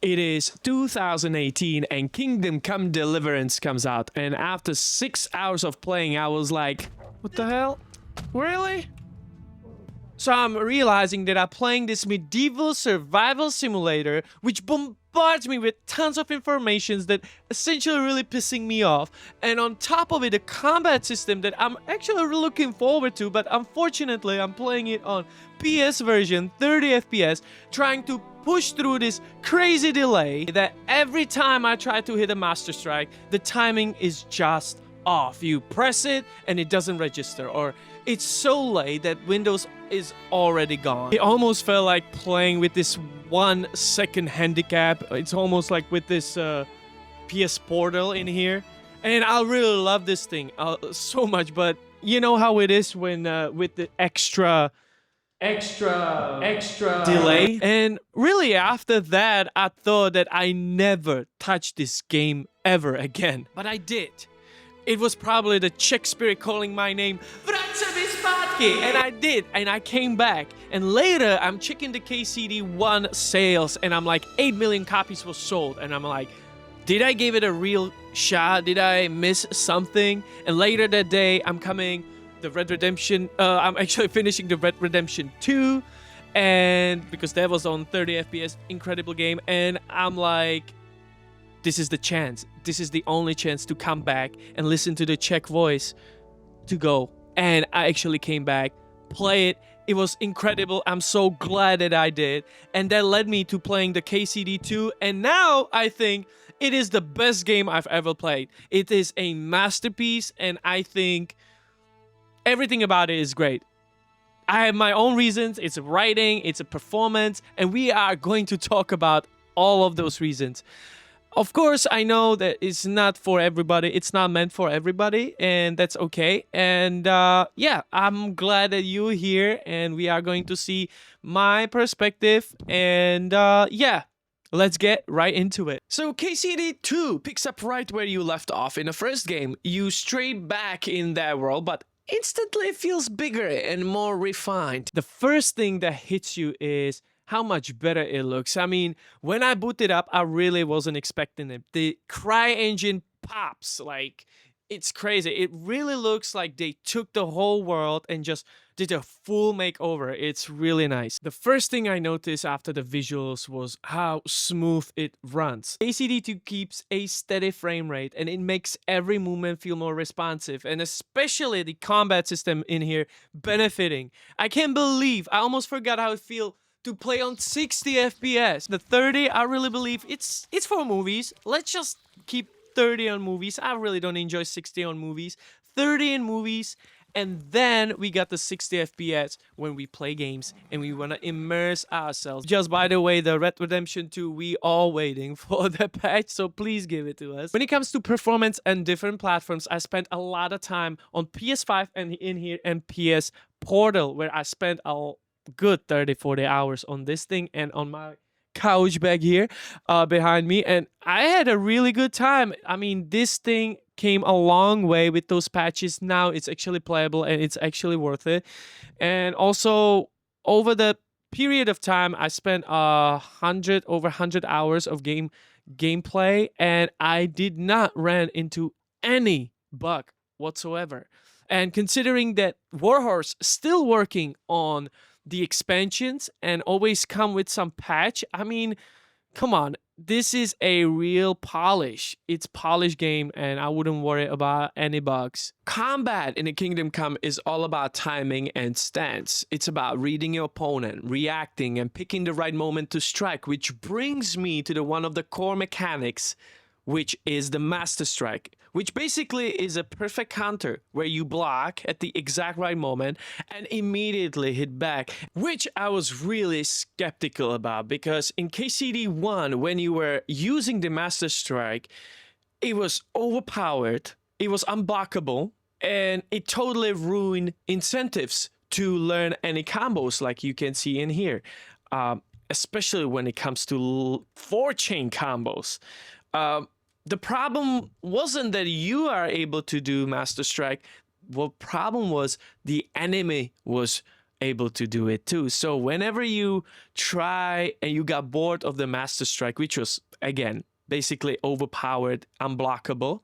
It is 2018 and Kingdom Come Deliverance comes out, and after 6 hours of playing I was like, what the hell? Really? So I'm realizing that I'm playing this medieval survival simulator which bombards me with tons of information that essentially really pissing me off, and on top of it a combat system that I'm actually really looking forward to, but unfortunately I'm playing it on PS version 30 FPS, trying to push through this crazy delay that every time I try to hit a master strike the timing is just off. You press it and it doesn't register, or it's so late that Windows is already gone. It almost felt like playing with this 1 second handicap. It's almost like with this PS Portal in here. And I really love this thing so much, but you know how it is when with the extra delay. And really after that I thought that I never touched this game ever again, but I did. It was probably the Czech spirit calling my name, and I did, and I came back. And later I'm checking the KCD1 sales and I'm like 8 million copies were sold, and I'm like, did I give it a real shot? Did I miss something? And later that day I'm actually finishing the Red Redemption 2, and because that was on 30 FPS, incredible game, and I'm like, this is the chance. This is the only chance to come back and listen to the Czech voice to go. And I actually came back, play it. It was incredible. I'm so glad that I did. And that led me to playing the KCD2. And now I think it is the best game I've ever played. It is a masterpiece, and I think everything about it is great. I have my own reasons. It's a writing, it's a performance, and we are going to talk about all of those reasons. Of course, I know that it's not for everybody. It's not meant for everybody, and that's okay. And yeah, I'm glad that you're here, and we are going to see my perspective. And yeah, let's get right into it. So KCD2 picks up right where you left off in the first game. You straight back in that world, but instantly feels bigger and more refined. The first thing that hits you is how much better it looks. I mean, when I booted up, I really wasn't expecting it. The Cry engine pops, like, it's crazy. It really looks like they took the whole world and just did a full makeover. It's really nice. The first thing I noticed after the visuals was how smooth it runs. KCD2 keeps a steady frame rate, and it makes every movement feel more responsive, and especially the combat system in here benefiting. I can't believe, I almost forgot how it feels to play on 60 FPS. The 30, I really believe it's for movies. Let's just keep 30 on movies. I really don't enjoy 60 on movies. 30 in movies, and then we got the 60 FPS when we play games and we want to immerse ourselves. Just by the way, the Red Redemption 2, we all waiting for the patch, so please give it to us. When it comes to performance and different platforms, I spent a lot of time on PS5 and in here and PS Portal, where I spent a good 30-40 hours on this thing and on my couch back here behind me, and I had a really good time. I mean, this thing came a long way with those patches. Now it's actually playable and it's actually worth it. And also over the period of time I spent over 100 hours of gameplay, and I did not run into any bug whatsoever. And considering that Warhorse still working on the expansions and always come with some patch, I mean, come on, this is a real polish. It's polished game, and I wouldn't worry about any bugs. Combat in the Kingdom Come is all about timing and stance. It's about reading your opponent, reacting, and picking the right moment to strike, which brings me to one of the core mechanics, which is the Master Strike, which basically is a perfect counter where you block at the exact right moment and immediately hit back, which I was really skeptical about, because in KCD1, when you were using the Master Strike, it was overpowered, it was unblockable, and it totally ruined incentives to learn any combos like you can see in here, especially when it comes to 4-chain combos. The problem wasn't that you are able to do Master Strike. What problem was the enemy was able to do it too. So whenever you try and you got bored of the Master Strike, which was, again, basically overpowered, unblockable,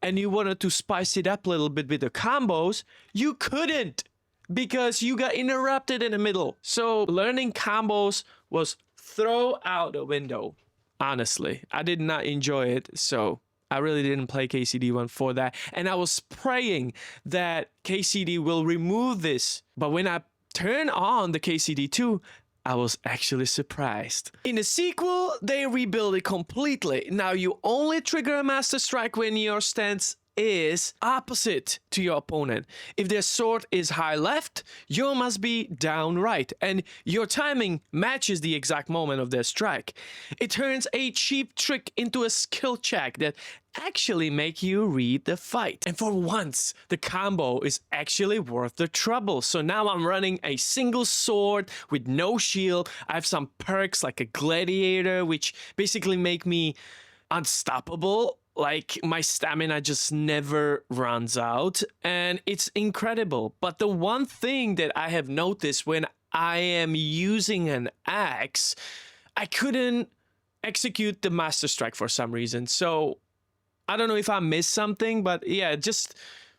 and you wanted to spice it up a little bit with the combos, you couldn't because you got interrupted in the middle. So learning combos was throw out the window. Honestly, I did not enjoy it. So I really didn't play KCD1 for that. And I was praying that KCD will remove this. But when I turned on the KCD2, I was actually surprised. In the sequel, they rebuild it completely. Now you only trigger a Master Strike when your stance is opposite to your opponent. If their sword is high left, you must be down right, and your timing matches the exact moment of their strike. It turns a cheap trick into a skill check that actually make you read the fight. And for once, the combo is actually worth the trouble. So now I'm running a single sword with no shield. I have some perks like a gladiator, which basically make me unstoppable. Like, my stamina just never runs out, and it's incredible. But the one thing that I have noticed when I am using an axe, I couldn't execute the Master Strike for some reason. So I don't know if I missed something, but yeah, just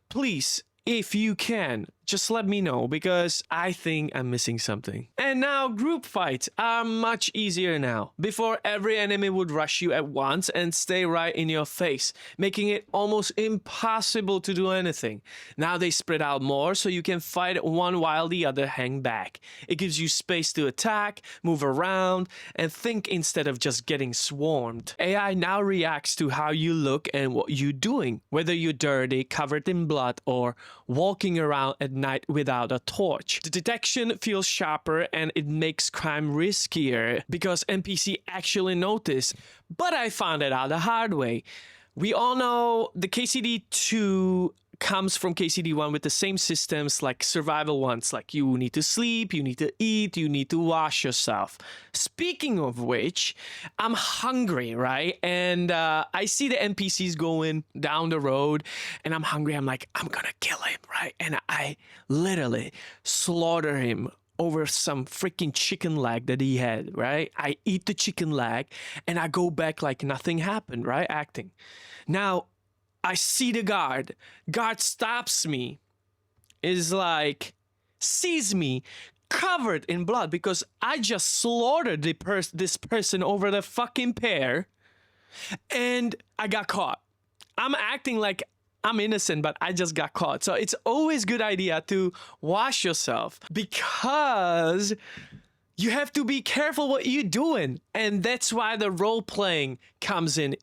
please, if you can, just let me know, because I think I'm missing something. And now group fights are much easier now. Before, every enemy would rush you at once and stay right in your face, making it almost impossible to do anything. Now they spread out more so you can fight one while the other hang back. It gives you space to attack, move around, and think instead of just getting swarmed. AI now reacts to how you look and what you're doing, whether you're dirty, covered in blood, or walking around at night without a torch. The detection feels sharper and it makes crime riskier because NPC actually notice. But I found it out the hard way. We all know the KCD2 comes from KCD1 with the same systems like survival ones, like you need to sleep, you need to eat, you need to wash yourself. Speaking of which, I'm hungry, right? And I see the NPCs going down the road and I'm hungry. I'm like, I'm gonna kill him, right? And I literally slaughter him over some freaking chicken leg that he had, right? I eat the chicken leg and I go back like nothing happened, right? Acting. Now, I see the guard. Guard stops me. Is like, sees me covered in blood because I just slaughtered this person over the fucking pear. And I got caught. I'm acting like I'm innocent, but I just got caught. So it's always a good idea to wash yourself because you have to be careful what you're doing. And that's why the role playing comes in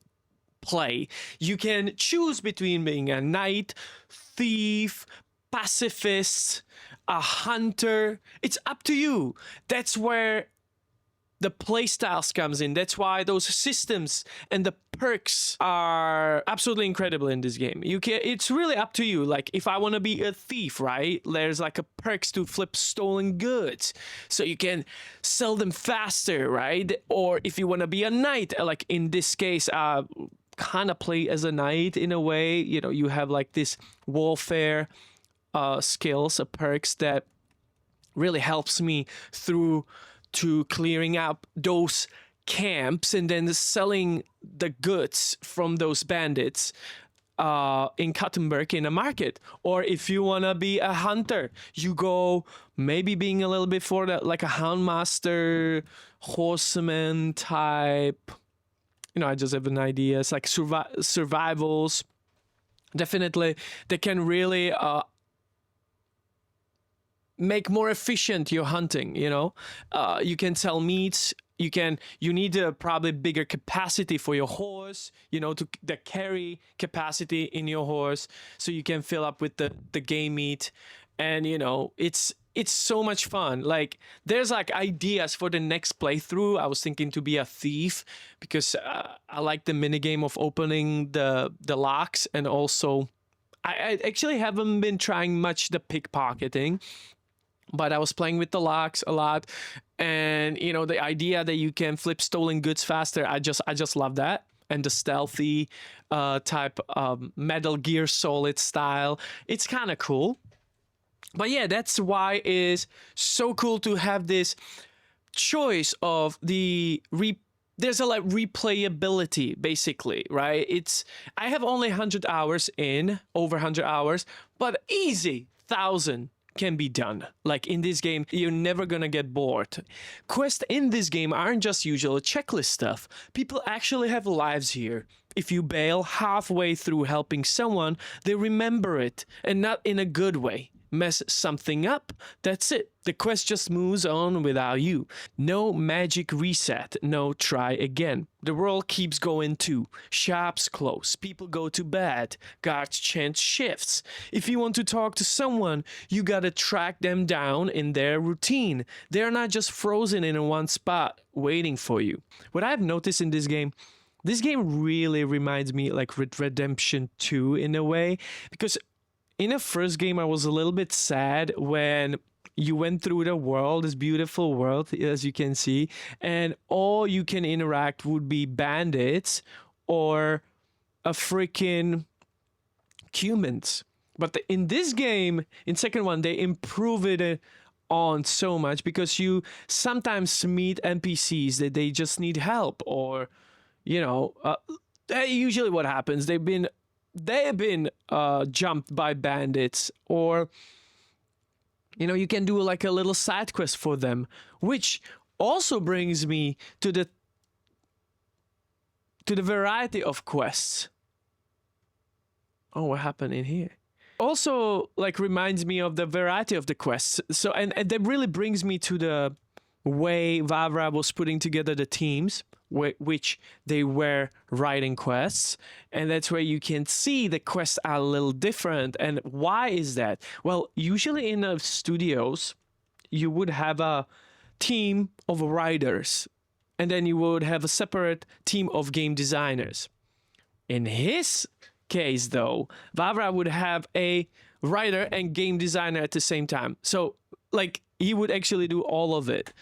play. You can choose between being a knight, thief, pacifist, a hunter. It's up to you. That's where the playstyles comes in. That's why those systems and the perks are absolutely incredible in this game. It's really up to you. Like, if I want to be a thief, right? There's like a perks to flip stolen goods, so you can sell them faster, right? Or if you want to be a knight, like in this case, kind of play as a knight in a way. You know, you have like this warfare skills, perks that really helps me through to clearing up those camps and then selling the goods from those bandits in Kattenberg in a market. Or if you want to be a hunter, you go maybe being a little bit for that, like a houndmaster, horseman type. You know, I just have an idea. It's like survivals. Definitely, they can really make more efficient your hunting. You know, you can sell meats. You need a probably bigger capacity for your horse. You know, to the carry capacity in your horse, so you can fill up with the game meat. And you know, it's so much fun. Like, there's like ideas for the next playthrough. I was thinking to be a thief because I like the minigame of opening the locks, and also I actually haven't been trying much the pickpocketing, but I was playing with the locks a lot. And you know, the idea that you can flip stolen goods faster, I just love that. And the stealthy type Metal Gear Solid style, it's kind of cool. But yeah, that's why it's so cool to have this choice of there's a like replayability basically, right? It's I have only 100 hours in, over 100 hours, but easy 1,000 can be done. Like in this game, you're never gonna get bored. Quests in this game aren't just usual checklist stuff. People actually have lives here. If you bail halfway through helping someone, they remember it, and not in a good way. Mess something up, that's it. The quest just moves on without you. No magic reset, no try again. The world keeps going too. Shops close, people go to bed, guards change shifts. If you want to talk to someone, you gotta track them down in their routine. They're not just frozen in one spot waiting for you. What I've noticed in this game really reminds me like Red Redemption 2 in a way, because in the first game, I was a little bit sad when you went through the world, this beautiful world, as you can see, and all you can interact would be bandits or a freaking humans. But in this game, in second one, they improve it on so much because you sometimes meet NPCs that they just need help, or usually what happens, they have been jumped by bandits, or you can do like a little side quest for them, which also brings me to the variety of quests. Oh, what happened in here? Also like reminds me of the variety of the quests. So and that really brings me to the way Vavra was putting together the teams, which they were writing quests, and that's where you can see the quests are a little different. And why is that? Well, usually in the studios you would have a team of writers, and then you would have a separate team of game designers. In his case though, Vavra would have a writer and game designer at the same time, so like he would actually do all of it.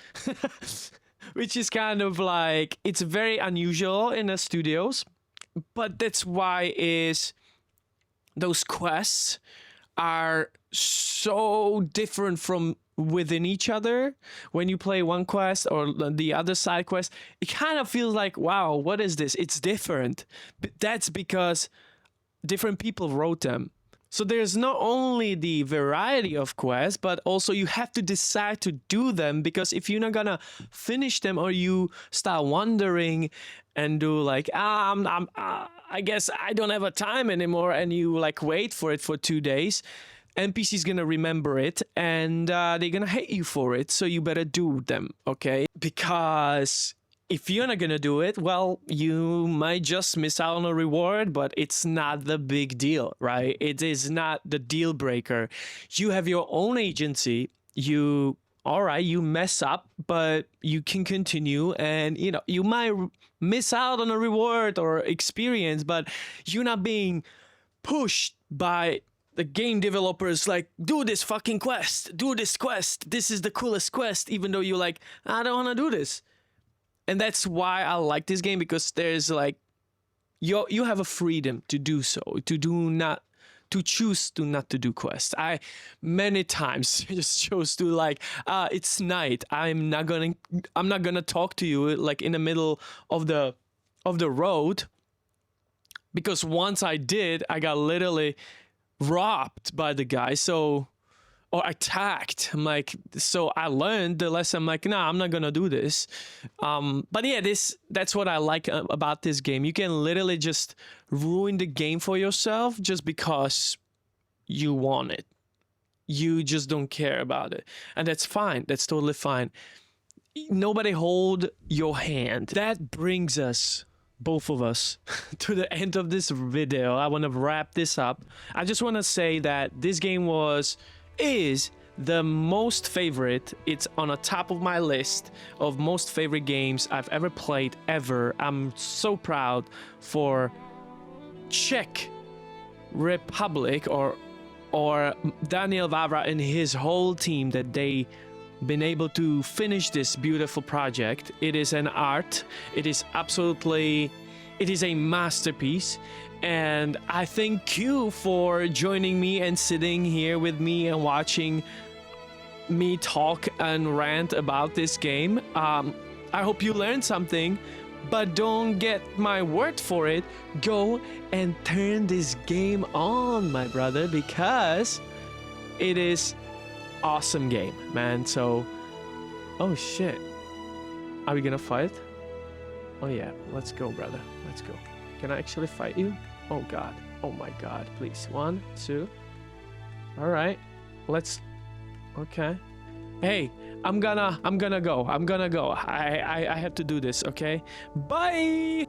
Which is kind of like, it's very unusual in the studios, but that's why those quests are so different from within each other. When you play one quest or the other side quest, it kind of feels like, wow, what is this? It's different. But that's because different people wrote them. So there's not only the variety of quests, but also you have to decide to do them, because if you're not gonna finish them, or you start wandering and do like, I guess I don't have a time anymore, and you like wait for it for 2 days, NPC's gonna remember it, and they're gonna hate you for it. So you better do them, okay? Because if you're not gonna do it, well, you might just miss out on a reward, but it's not the big deal, right? It is not the deal breaker. You have your own agency. All right, you mess up, but you can continue, and you might miss out on a reward or experience, but you're not being pushed by the game developers like, do this fucking quest, do this quest, this is the coolest quest, even though you're like, I don't want to do this. And that's why I like this game, because there's like, you have a freedom to do so, to choose to not to do quests. I many times just chose to like, it's night, I'm not gonna talk to you like in the middle of the road, because once I did, I got literally robbed by the guy, or attacked. I'm like, so I learned the lesson. I'm like, nah, I'm not gonna do this. But yeah, that's what I like about this game. You can literally just ruin the game for yourself just because you want it. You just don't care about it, and that's fine. That's totally fine. Nobody hold your hand. That brings us, both of us, to the end of this video. I want to wrap this up. I just want to say that this game is the most favorite. It's on the top of my list of most favorite games I've ever played ever. I'm so proud for Czech Republic or Daniel Vavra and his whole team, that they been able to finish this beautiful project. It is an art. It is absolutely It is a masterpiece. And I thank you for joining me and sitting here with me and watching me talk and rant about this game. I hope you learned something, but don't get my word for it. Go and turn this game on, my brother, because it is awesome game, man. So, oh shit. Are we gonna fight? Oh yeah, let's go, brother. Let's go. Can I actually fight you? Oh god. Oh my god, please. 1, 2. All right. Let's okay. Hey, I'm gonna go. I have to do this, okay? Bye.